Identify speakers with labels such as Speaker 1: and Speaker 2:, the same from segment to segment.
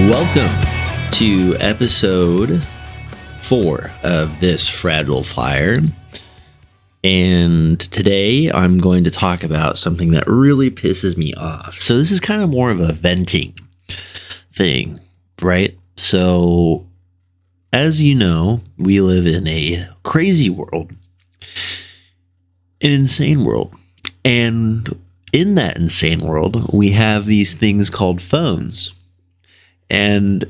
Speaker 1: Welcome to episode 4 of this Fragile Fire. And today I'm going to talk about something that really pisses me off. So this is kind of more of a venting thing, right? So as you know, we live in a crazy world, an insane world. And in that insane world, we have these things called phones. And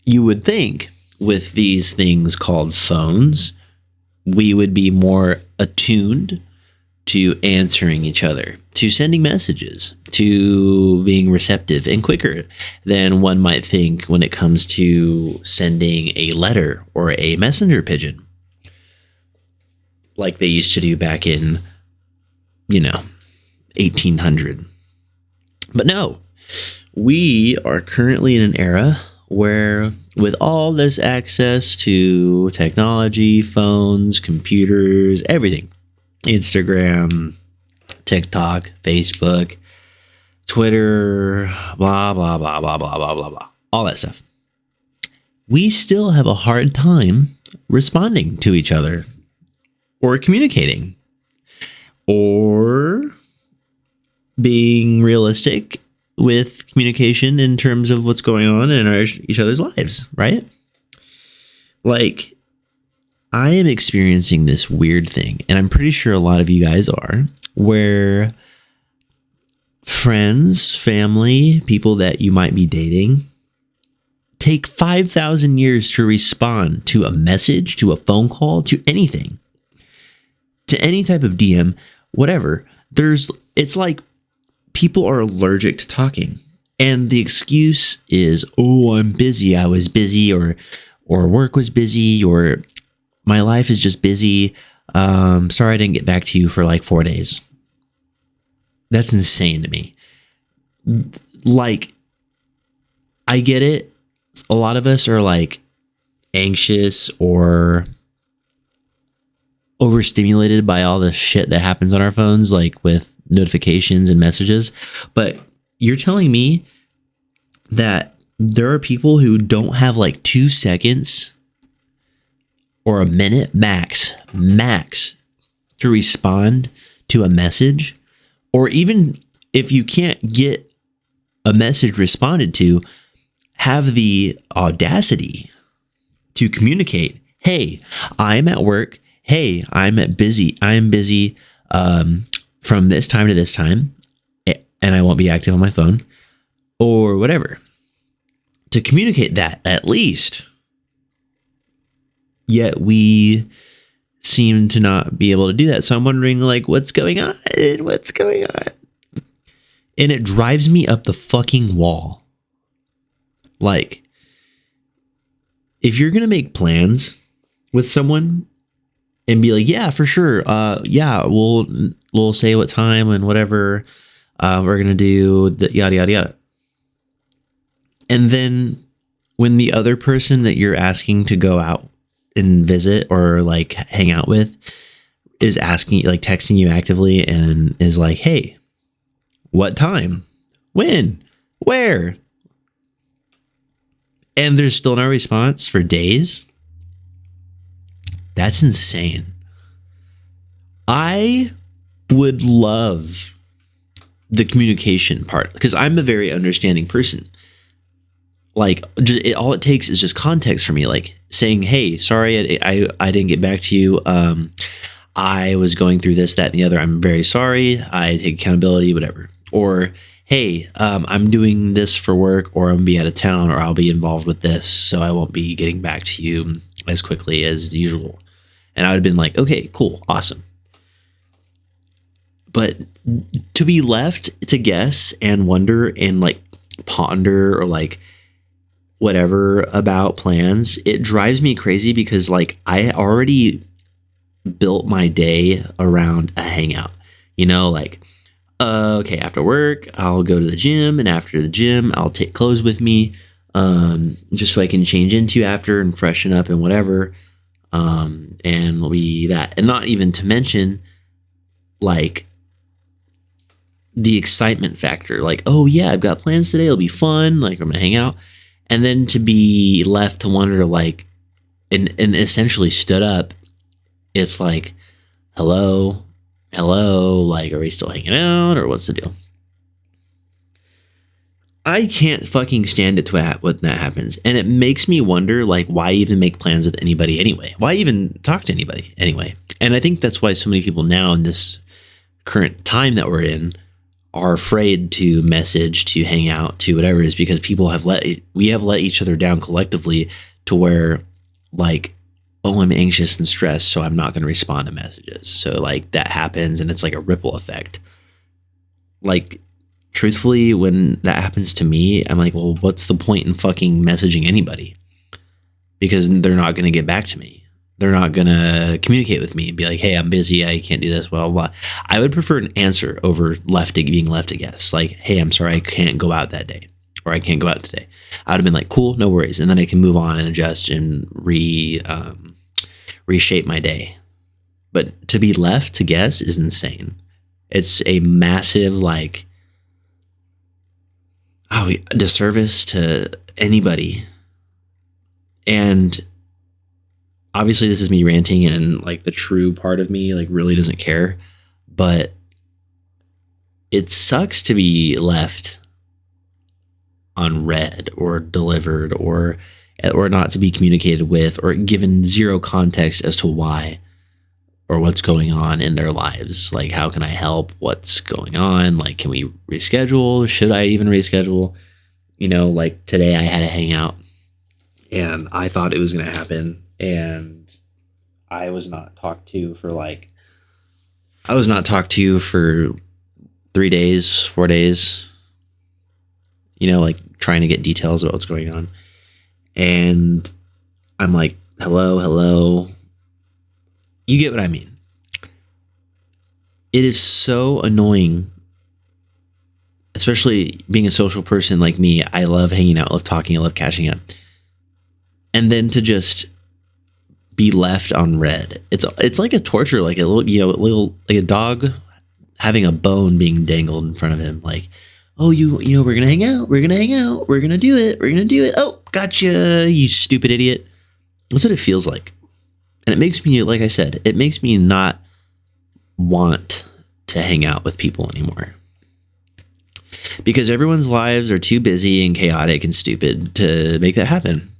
Speaker 1: you would think with these things called phones, we would be more attuned to answering each other, to sending messages, to being receptive and quicker than one might think when it comes to sending a letter or a messenger pigeon, like they used to do back in, 1800. But no, we are currently in an era where with all this access to technology, phones, computers, everything, Instagram, TikTok, Facebook, Twitter, blah, blah, blah, blah, blah, blah, blah, blah, all that stuff, we still have a hard time responding to each other or communicating or being realistic with communication in terms of what's going on in each other's lives, right? Like, I am experiencing this weird thing, and I'm pretty sure a lot of you guys are, where friends, family, people that you might be dating take 5,000 years to respond to a message, to a phone call, to anything, to any type of DM, whatever. It's like people are allergic to talking, and the excuse is, "Oh, I'm busy. I was busy, or work was busy, or my life is just busy. Sorry, I didn't get back to you for like 4 days." That's insane to me. Like, I get it. A lot of us are like anxious or overstimulated by all the shit that happens on our phones, like with notifications and messages. But you're telling me that there are people who don't have like 2 seconds or a minute max to respond to a message? Or even if you can't get a message responded to, have the audacity to communicate, "Hey, I'm at work. Hey, I'm busy from this time to this time, and I won't be active on my phone," or whatever. To communicate that, at least. Yet we seem to not be able to do that. So I'm wondering, like, what's going on? What's going on? And it drives me up the fucking wall. Like, if you're going to make plans with someone and be like, "Yeah, for sure. Yeah, we'll say what time and whatever we're going to do, yada, yada, yada." And then when the other person that you're asking to go out and visit or like hang out with is asking, like texting you actively and is like, "Hey, what time? When? Where?" And there's still no response for days. That's insane. I would love the communication part because I'm a very understanding person. Like, all it takes is just context for me, like saying, "Hey, sorry, I didn't get back to you. I was going through this, that, and the other. I'm very sorry. I take accountability, whatever." Or, "Hey, I'm doing this for work, or I'm gonna be out of town, or I'll be involved with this, so I won't be getting back to you as quickly as usual." And I would have been like, "Okay, cool, awesome." But to be left to guess and wonder and like ponder or like whatever about plans, it drives me crazy because like I already built my day around a hangout, like, okay, after work, I'll go to the gym, and after the gym, I'll take clothes with me, just so I can change into after and freshen up and whatever. And will be that. And not even to mention like the excitement factor, like, "Oh yeah, I've got plans today. It'll be fun. Like, I'm going to hang out." And then to be left to wonder, like, and essentially stood up, it's like, hello, like, are we still hanging out, or what's the deal? I can't fucking stand it when that happens. And it makes me wonder, like, why even make plans with anybody anyway? Why even talk to anybody anyway? And I think that's why so many people now in this current time that we're in are afraid to message, to hang out, to whatever, is because we have let each other down collectively to where, like, oh, I'm anxious and stressed, so I'm not going to respond to messages. So, like, that happens, and it's like a ripple effect. Like, truthfully, when that happens to me, I'm like, well, what's the point in fucking messaging anybody? Because they're not going to get back to me. They're not going to communicate with me and be like, hey, I'm busy, I can't do this, blah, blah, blah. I would prefer an answer over being left to guess. Like, hey, I'm sorry, I can't go out that day, or I can't go out today. I would have been like, cool, no worries. And then I can move on and adjust and reshape my day. But to be left to guess is insane. It's a massive, like, disservice to anybody. And obviously this is me ranting, and, like, the true part of me, like, really doesn't care, but it sucks to be left unread or delivered or not to be communicated with or given zero context as to why or what's going on in their lives. Like, how can I help? What's going on? Like, can we reschedule? Should I even reschedule? You know, like, today I had a hangout and I thought it was going to happen, and I was not talked to for 3 days, 4 days, you know, like, trying to get details about what's going on. And I'm like, hello. You get what I mean? It is so annoying, especially being a social person like me. I love hanging out, love talking, I love catching up. And then to just be left unread. It's like a torture, like a little, like a dog having a bone being dangled in front of him. Like, oh, you know, we're going to hang out. We're going to do it. Oh, gotcha, you stupid idiot. That's what it feels like. And it makes me, like I said, it makes me not want to hang out with people anymore. Because everyone's lives are too busy and chaotic and stupid to make that happen.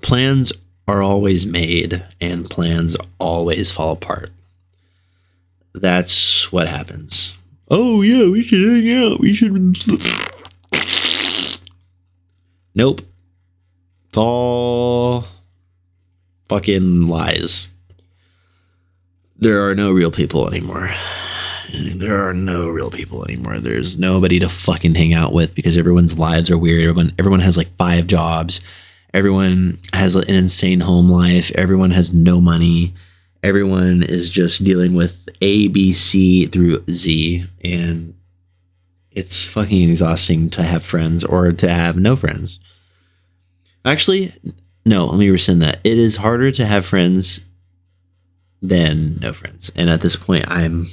Speaker 1: Plans are always made and plans always fall apart. That's what happens. Oh yeah, we should hang out. We should. Nope. It's all fucking lies. There are no real people anymore. There's nobody to fucking hang out with because everyone's lives are weird. Everyone has like 5 jobs. Everyone has an insane home life. Everyone has no money. Everyone is just dealing with A, B, C through Z. And it's fucking exhausting to have friends or to have no friends. Actually, no, let me rescind that. It is harder to have friends than no friends. And at this point, I'm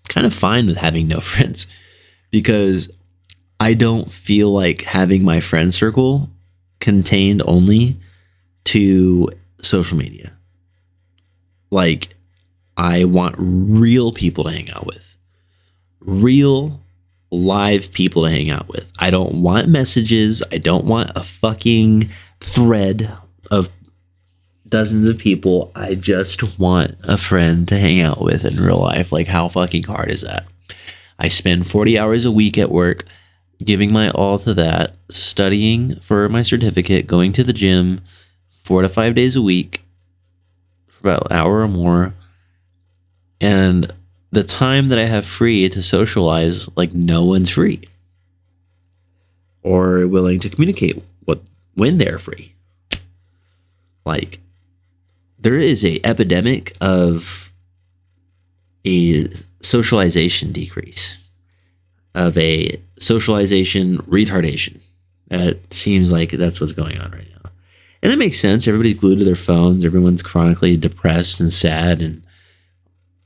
Speaker 1: kind of fine with having no friends because I don't feel like having my friend circle contained only to social media. Like, I want real people to hang out with. Real live people to hang out with. I don't want messages. I don't want a fucking thread of dozens of people. I just want a friend to hang out with in real life. Like, how fucking hard is that? I spend 40 hours a week at work, giving my all to that, studying for my certificate, going to the gym 4 to 5 days a week for about an hour or more. And the time that I have free to socialize, like, no one's free or willing to communicate when they're free. Like, there is a epidemic of a socialization decrease, of a socialization retardation. It seems like that's what's going on right now. And it makes sense. Everybody's glued to their phones. Everyone's chronically depressed and sad and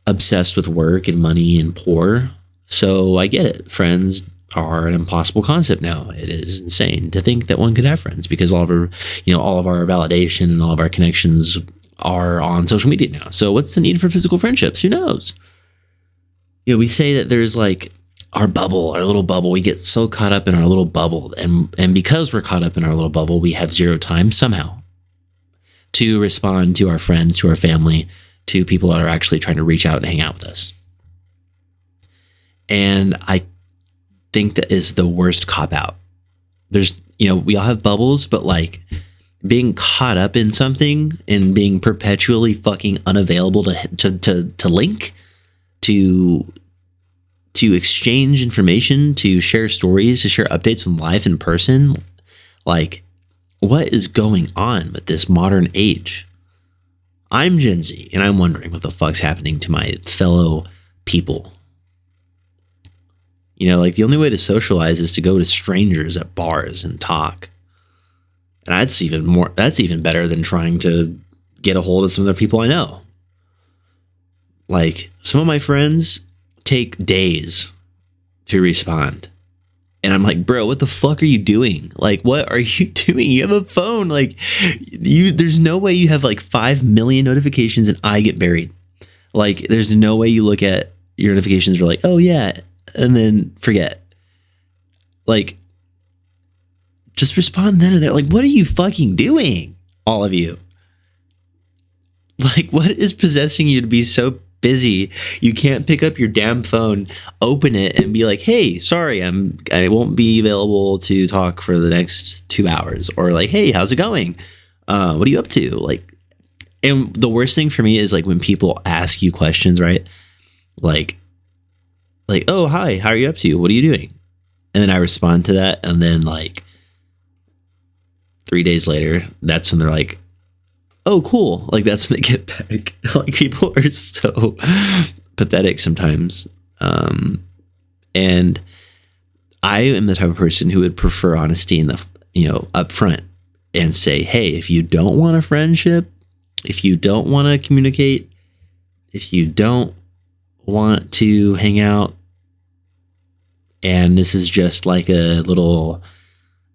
Speaker 1: obsessed with work and money and poor. So I get it. Friends are an impossible concept now. It is insane to think that one could have friends because all of our, all of our validation and all of our connections are on social media now. So what's the need for physical friendships? Who knows? We say that there's like our bubble, our little bubble. We get so caught up in our little bubble. And because we're caught up in our little bubble, we have zero time somehow to respond to our friends, to our family, to people that are actually trying to reach out and hang out with us. And I think that is the worst cop out. There's, we all have bubbles, but like being caught up in something and being perpetually fucking unavailable to link, to exchange information, to share stories, to share updates from life in person. Like, what is going on with this modern age? I'm Gen Z, and I'm wondering what the fuck's happening to my fellow people. Like the only way to socialize is to go to strangers at bars and talk. And that's even better than trying to get a hold of some of the people I know. Like some of my friends take days to respond. And I'm like, bro, what the fuck are you doing? Like, what are you doing? You have a phone. Like there's no way you have like 5 million notifications and I get buried. Like there's no way you look at your notifications and are like, oh yeah, and then forget. Like, just respond then and there. Like, what are you fucking doing? All of you. Like, what is possessing you to be so busy you can't pick up your damn phone, open it, and be like, hey, sorry, I won't be available to talk for the next 2 hours. Or like, hey, how's it going? What are you up to? Like, and the worst thing for me is like when people ask you questions, right? Like, oh, hi, how are you up to? What are you doing? And then I respond to that. And then like 3 days later, that's when they're like, oh, cool. Like that's when they get back. Like people are so pathetic sometimes. And I am the type of person who would prefer honesty in the, up front and say, hey, if you don't want a friendship, if you don't want to communicate, if you don't want to hang out, and this is just like a little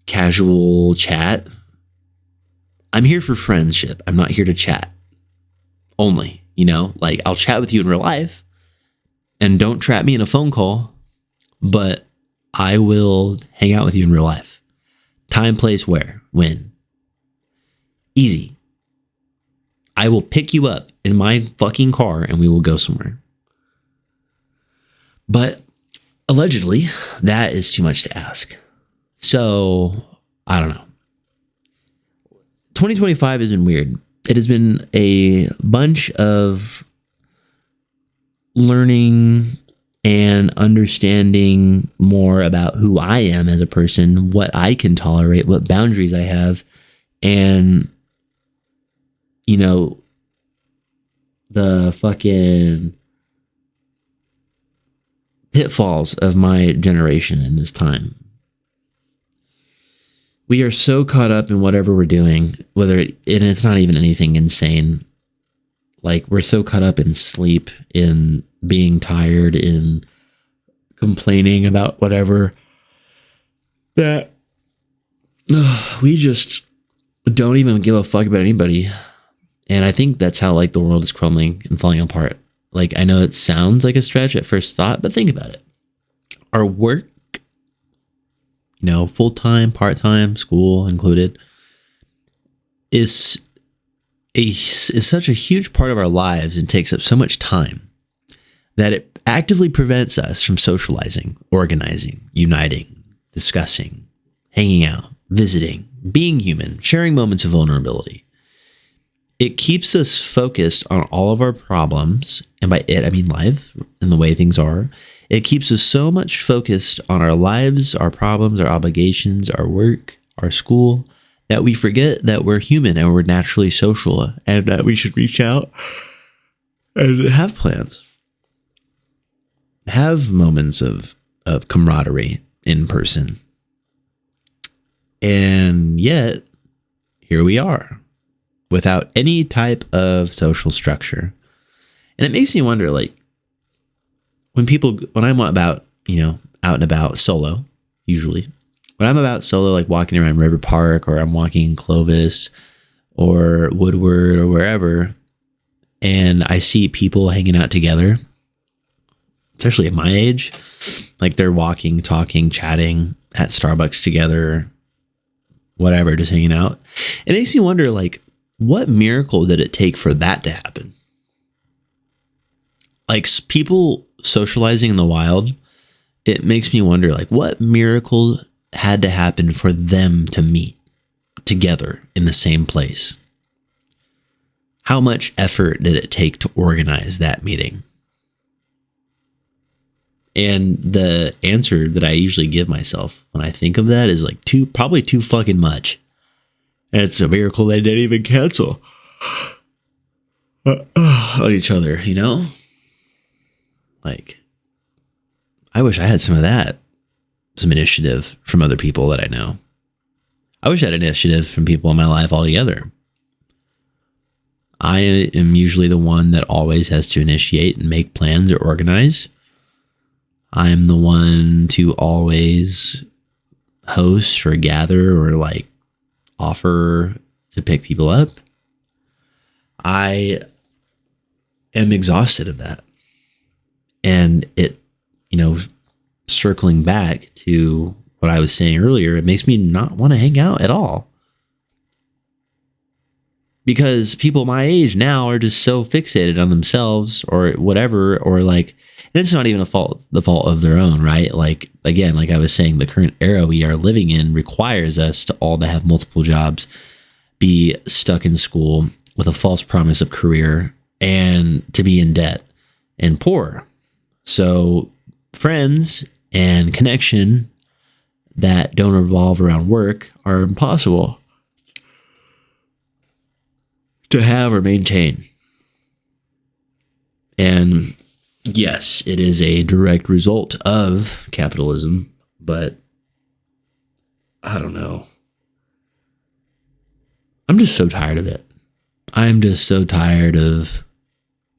Speaker 1: casual chat, I'm here for friendship. I'm not here to chat only, like I'll chat with you in real life and don't trap me in a phone call, but I will hang out with you in real life. Time, place, where, when. Easy. I will pick you up in my fucking car and we will go somewhere. But allegedly, that is too much to ask. So, I don't know. 2025 has been weird. It has been a bunch of learning and understanding more about who I am as a person, what I can tolerate, what boundaries I have, and, the fucking pitfalls of my generation in this time. We are so caught up in whatever we're doing, and it's not even anything insane. Like we're so caught up in sleep, in being tired, in complaining about whatever, that we just don't even give a fuck about anybody. And I think that's how like the world is crumbling and falling apart. Like I know it sounds like a stretch at first thought, but think about it. Our work, full-time, part-time, school included, is such a huge part of our lives and takes up so much time that it actively prevents us from socializing, organizing, uniting, discussing, hanging out, visiting, being human, sharing moments of vulnerability. It keeps us focused on all of our problems, and by it, I mean life and the way things are. It keeps us so much focused on our lives, our problems, our obligations, our work, our school, that we forget that we're human and we're naturally social and that we should reach out and have plans. Have moments of camaraderie in person. And yet, here we are, without any type of social structure. And it makes me wonder, like, when I'm out and about solo, usually. When I'm about solo, like walking around River Park, or I'm walking in Clovis or Woodward or wherever, and I see people hanging out together, especially at my age, like they're walking, talking, chatting at Starbucks together, whatever, just hanging out. It makes me wonder, like, what miracle did it take for that to happen? Like, people socializing in the wild, it makes me wonder, like, what miracle had to happen for them to meet together in the same place? How much effort did it take to organize that meeting? And the answer that I usually give myself when I think of that is like probably too fucking much. And it's a miracle they didn't even cancel on each other, you know? Like, I wish I had some of that, some initiative from other people that I know. I wish I had initiative from people in my life altogether. I am usually the one that always has to initiate and make plans or organize. I'm the one to always host or gather or like offer to pick people up. I am exhausted of that. And it, circling back to what I was saying earlier, it makes me not want to hang out at all. Because people my age now are just so fixated on themselves or whatever, or like, and it's not even the fault of their own, right? Like, again, like I was saying, the current era we are living in requires us to all to have multiple jobs, be stuck in school with a false promise of career, and to be in debt and poor. So friends and connection that don't revolve around work are impossible to have or maintain. And yes, it is a direct result of capitalism, but I don't know. I'm just so tired of it. I'm just so tired of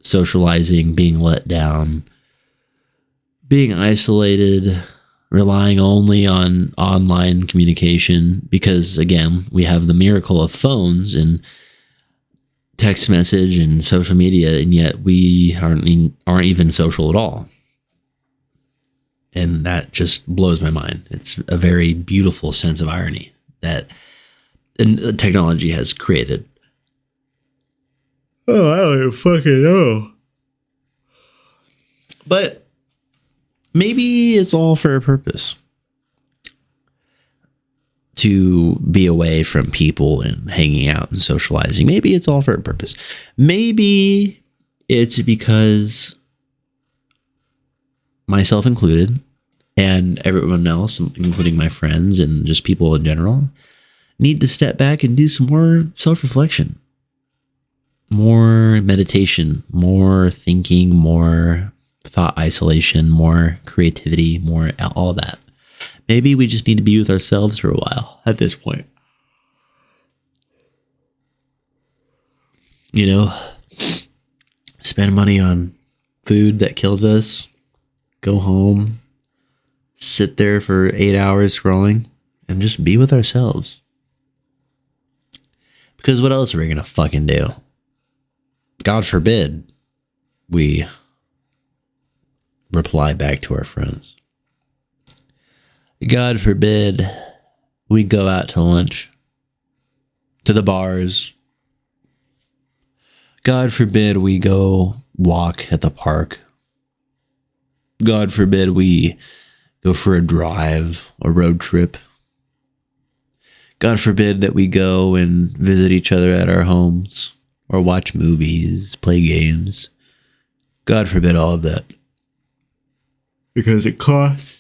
Speaker 1: socializing, being let down, being isolated, relying only on online communication, because again, we have the miracle of phones and text message and social media, and yet we aren't even social at all. And that just blows my mind. It's a very beautiful sense of irony that technology has created. Oh, I don't even fucking know. But maybe it's all for a purpose. To be away from people and hanging out and socializing. Maybe it's all for a purpose. Maybe it's because, myself included, and everyone else, including my friends and just people in general, need to step back and do some more self-reflection, more meditation, more thinking, more thought isolation, more creativity, more all that. Maybe we just need to be with ourselves for a while at this point. Spend money on food that kills us, go home, sit there for 8 hours scrolling, and just be with ourselves. Because what else are we going to fucking do? God forbid we reply back to our friends. God forbid we go out to lunch, to the bars. God forbid we go walk at the park. God forbid we go for a drive, a road trip. God forbid that we go and visit each other at our homes or watch movies, play games. God forbid all of that. Because it costs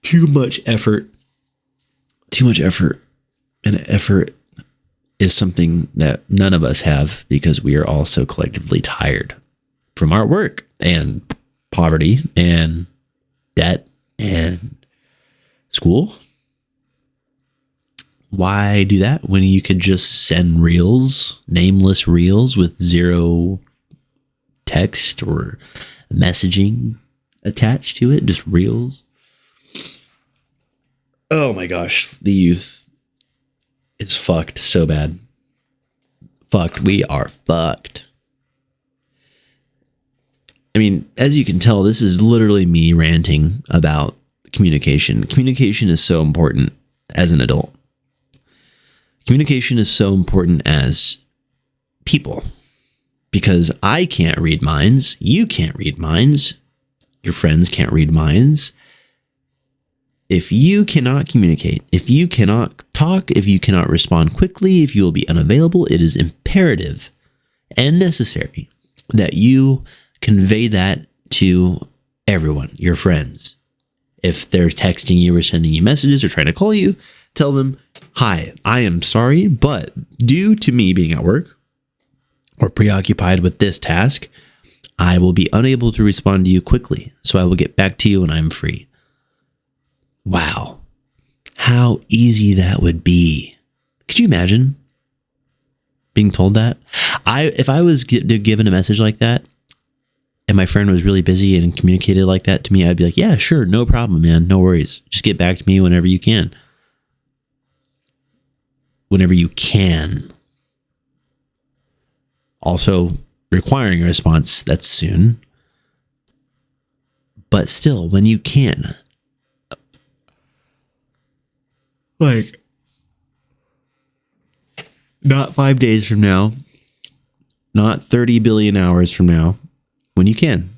Speaker 1: too much effort. And effort is something that none of us have because we are all so collectively tired from our work and poverty and debt and school. Why do that when you could just send reels, nameless reels with zero text or messaging attached to it, just reels? Oh my gosh, the youth is fucked so bad. Fucked. We are fucked. I mean, as you can tell, this is literally me ranting about communication. Communication is so important as an adult. Communication is so important as people, because I can't read minds. You can't read minds. Your friends can't read minds. If you cannot communicate, if you cannot talk, if you cannot respond quickly, if you will be unavailable, it is imperative and necessary that you convey that to everyone, your friends. If they're texting you or sending you messages or trying to call you, tell them, hi, I am sorry, but due to me being at work or preoccupied with this task, I will be unable to respond to you quickly. So I will get back to you when I'm free. Wow. How easy that would be. Could you imagine being told that? If I was given a message like that, and my friend was really busy and communicated like that to me, I'd be like, yeah, sure, no problem, man. No worries. Just get back to me whenever you can. Whenever you can. Also, requiring a response, that's soon. But still, when you can. Like, not 5 days from now. Not 30 billion hours from now. When you can.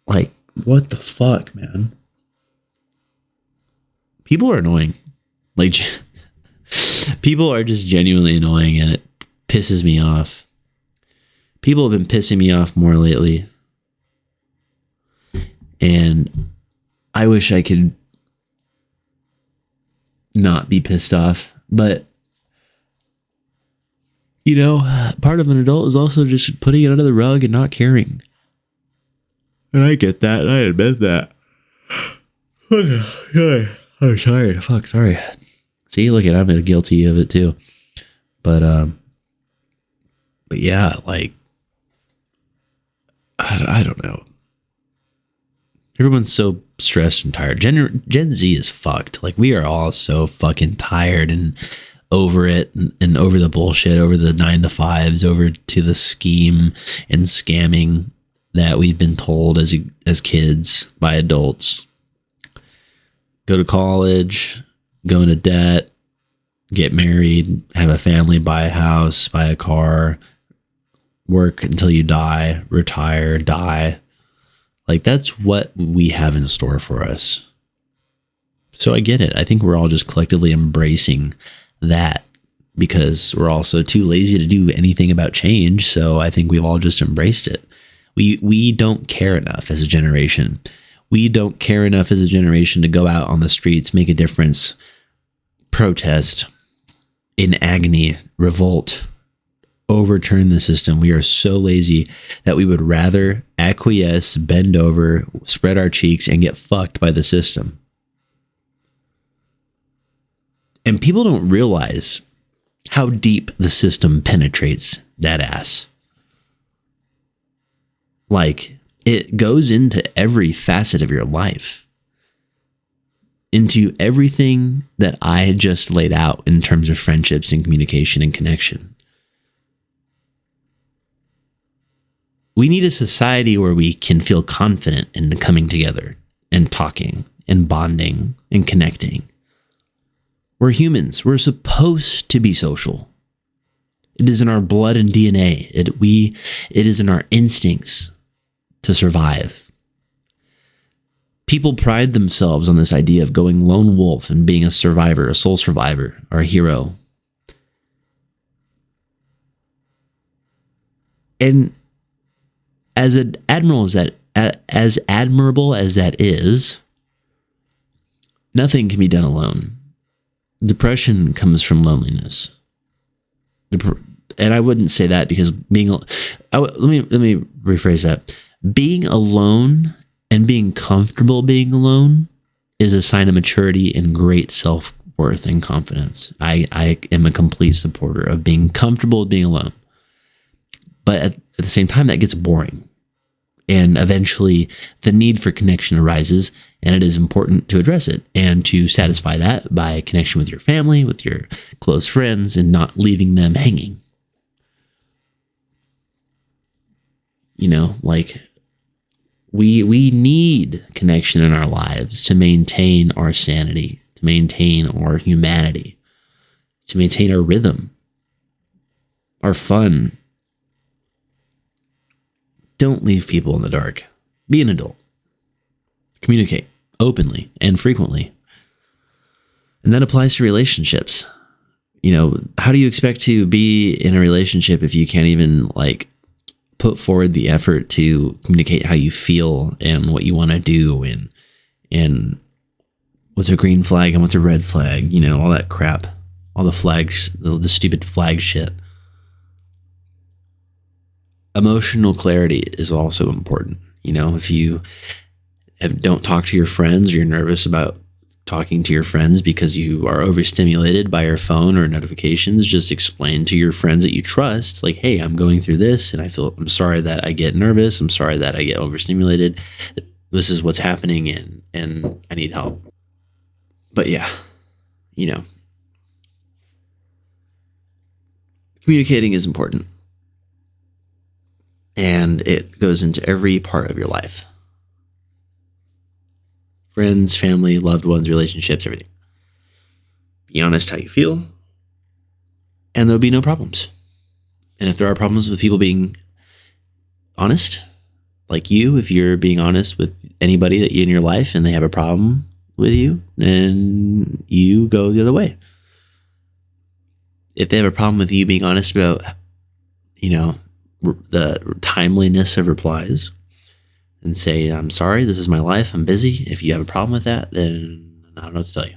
Speaker 1: Like, what the fuck, man? People are annoying. Like, people are just genuinely annoying, and it pisses me off. People have been pissing me off more lately. And I wish I could not be pissed off. But you know, part of an adult is also just putting it under the rug and not caring. And I get that. And I admit that. I'm tired. Fuck, sorry. See, look at, I'm guilty of it too. But yeah, like, I don't know. Everyone's so stressed and tired. Gen Z is fucked. Like, we are all so fucking tired and over it and over the bullshit, over the 9 to 5s, over to the scheme and scamming that we've been told as kids by adults. Go to college, go into debt, get married, have a family, buy a house, buy a car, work until you die, retire, die. Like, that's what we have in store for us. So I get it. I think we're all just collectively embracing that because we're also too lazy to do anything about change. So I think we've all just embraced it. We don't care enough as a generation. We don't care enough as a generation to go out on the streets, make a difference, protest, in agony, revolt, overturn the system. We are so lazy that we would rather acquiesce, bend over, spread our cheeks, and get fucked by the system. And people don't realize how deep the system penetrates that ass. Like, it goes into every facet of your life. Into everything that I had just laid out in terms of friendships and communication and connection. We need a society where we can feel confident in coming together and talking and bonding and connecting. We're humans. We're supposed to be social. It is in our blood and DNA. It is in our instincts to survive. People pride themselves on this idea of going lone wolf and being a survivor, a sole survivor, or a hero. And as admirable as that is, nothing can be done alone. Depression comes from loneliness. And I wouldn't say that because let me rephrase that. Being alone and being comfortable being alone is a sign of maturity and great self-worth and confidence. I am a complete supporter of being comfortable with being alone. But at the same time, that gets boring. And eventually the need for connection arises, and it is important to address it and to satisfy that by connection with your family, with your close friends, and not leaving them hanging. You know, like we need connection in our lives to maintain our sanity, to maintain our humanity, to maintain our rhythm, our fun. Don't leave people in the dark. Be an adult. Communicate openly and frequently. And that applies to relationships. You know, how do you expect to be in a relationship if you can't even like put forward the effort to communicate how you feel and what you want to do and what's a green flag and what's a red flag, you know, all that crap, all the flags, the stupid flag shit. Emotional clarity is also important. You know, if you don't talk to your friends, or you're nervous about talking to your friends because you are overstimulated by your phone or notifications, just explain to your friends that you trust, like, hey, I'm going through this and I'm sorry that I get nervous. I'm sorry that I get overstimulated. This is what's happening and I need help. But yeah, you know, communicating is important. And it goes into every part of your life. Friends, family, loved ones, relationships, everything. Be honest how you feel, and there'll be no problems. And if there are problems with people being honest, like you, if you're being honest with anybody that you in your life and they have a problem with you, then you go the other way. If they have a problem with you being honest about, you know, the timeliness of replies, and say, I'm sorry, this is my life, I'm busy. If you have a problem with that, then I don't know what to tell you.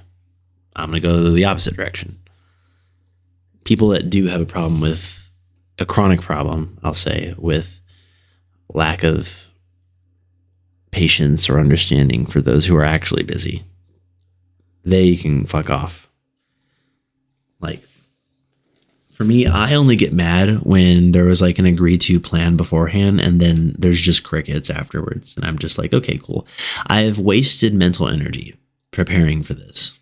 Speaker 1: I'm going to go the opposite direction. People that do have a problem with a chronic problem, I'll say, with lack of patience or understanding for those who are actually busy, they can fuck off. Like, for me, I only get mad when there was like an agreed to plan beforehand and then there's just crickets afterwards. And I'm just like, okay, cool. I've wasted mental energy preparing for this,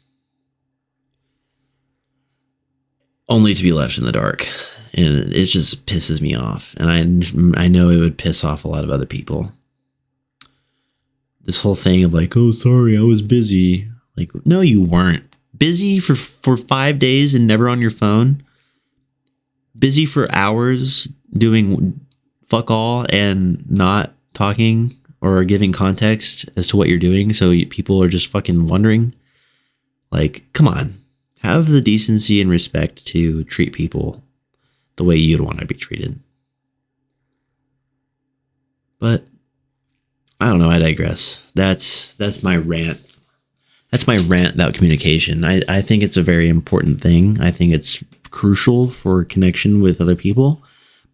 Speaker 1: only to be left in the dark. And it just pisses me off. And I know it would piss off a lot of other people. This whole thing of like, oh, sorry, I was busy. Like, no, you weren't. Busy for 5 days and never on your phone? Busy for hours doing fuck all and not talking or giving context as to what you're doing, so people are just fucking wondering? Like, come on. Have the decency and respect to treat people the way you'd want to be treated. But I don't know, I digress. That's my rant. That's my rant about communication. I think it's a very important thing. I think it's crucial for connection with other people.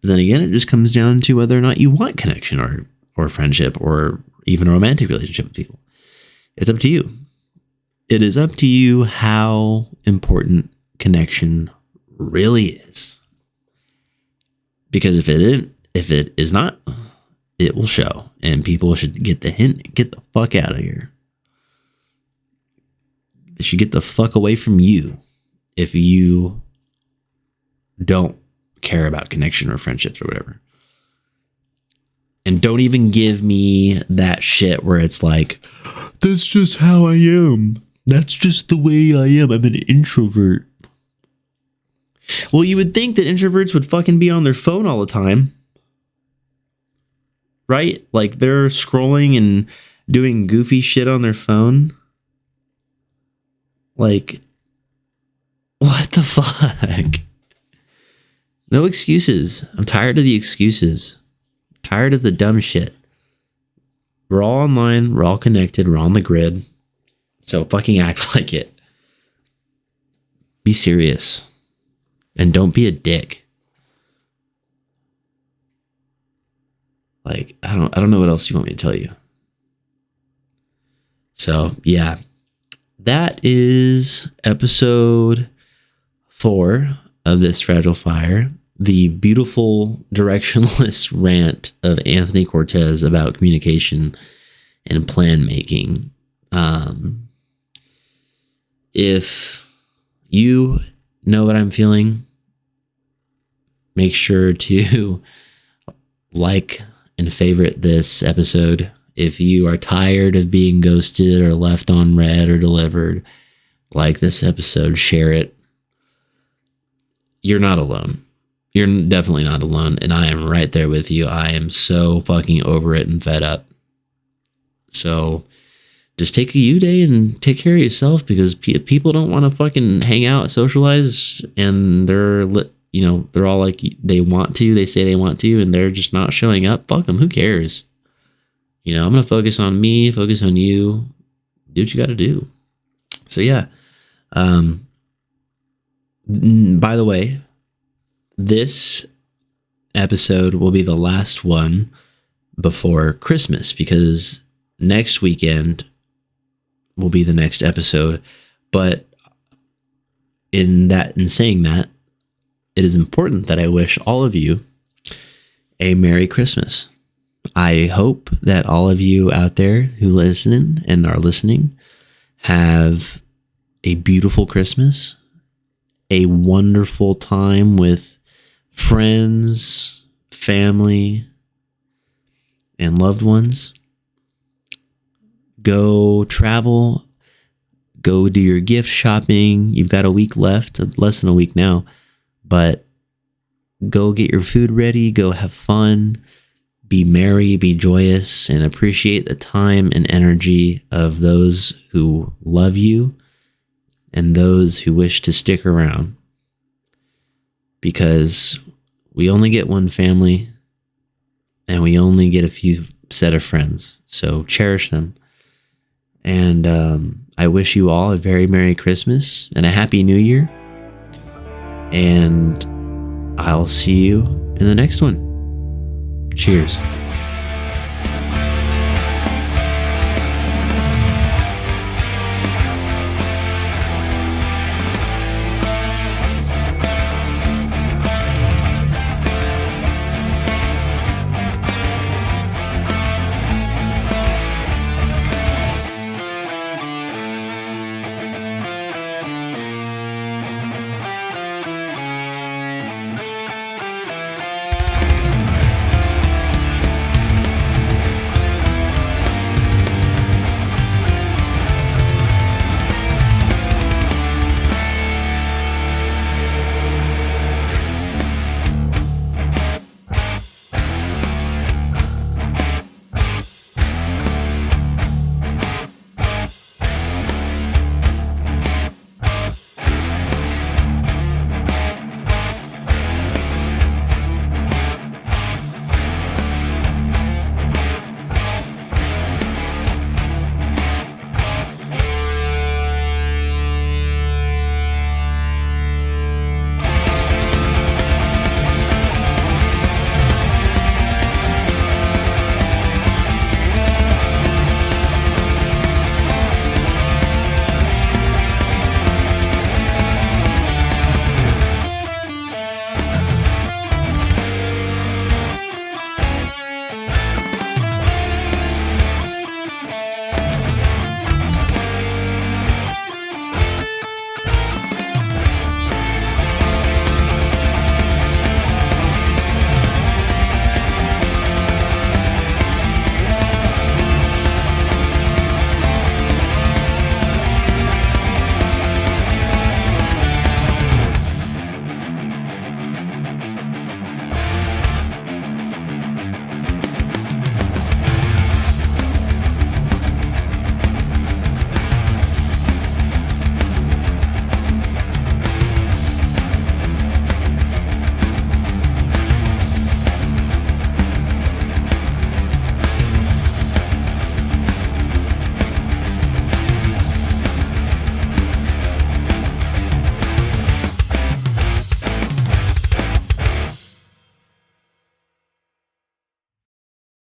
Speaker 1: But then again, it just comes down to whether or not you want connection or friendship or even a romantic relationship with people. It's up to you. It is up to you how important connection really is. Because if it is not, it will show. And people should get the hint, get the fuck out of here. They should get the fuck away from you if you don't care about connection or friendships or whatever. And don't even give me that shit where it's like, that's just how I am. That's just the way I am. I'm an introvert. Well, you would think that introverts would fucking be on their phone all the time. Right? Like they're scrolling and doing goofy shit on their phone. Like, what the fuck? No excuses. I'm tired of the excuses. I'm tired of the dumb shit. We're all online. We're all connected. We're on the grid. So fucking act like it. Be serious. And don't be a dick. Like, I don't know what else you want me to tell you. So, yeah. That is episode 4 of this Fragile Fire. the beautiful directionless rant of Anthony Cortez about communication and plan making. If you know what I'm feeling, make sure to like and favorite this episode. If you are tired of being ghosted or left on read or delivered, like this episode, share it. You're not alone. You're definitely not alone, and I am right there with you. I am so fucking over it and fed up. So just take a you day and take care of yourself, because if people don't want to fucking hang out, socialize, and they're all like they say they want to, and they're just not showing up, fuck them. Who cares? I'm going to focus on me, focus on you, do what you got to do. So yeah. By the way, this episode will be the last one before Christmas, because next weekend will be the next episode. But in saying that, it is important that I wish all of you a Merry Christmas. I hope that all of you out there who listen and are listening have a beautiful Christmas, a wonderful time with friends, family, and loved ones. Go travel, go do your gift shopping. You've got a week left, less than a week now, but go get your food ready, go have fun, be merry, be joyous, and appreciate the time and energy of those who love you and those who wish to stick around. Because we only get one family and we only get a few set of friends. So cherish them. And I wish you all a very Merry Christmas and a Happy New Year. And I'll see you in the next one. Cheers.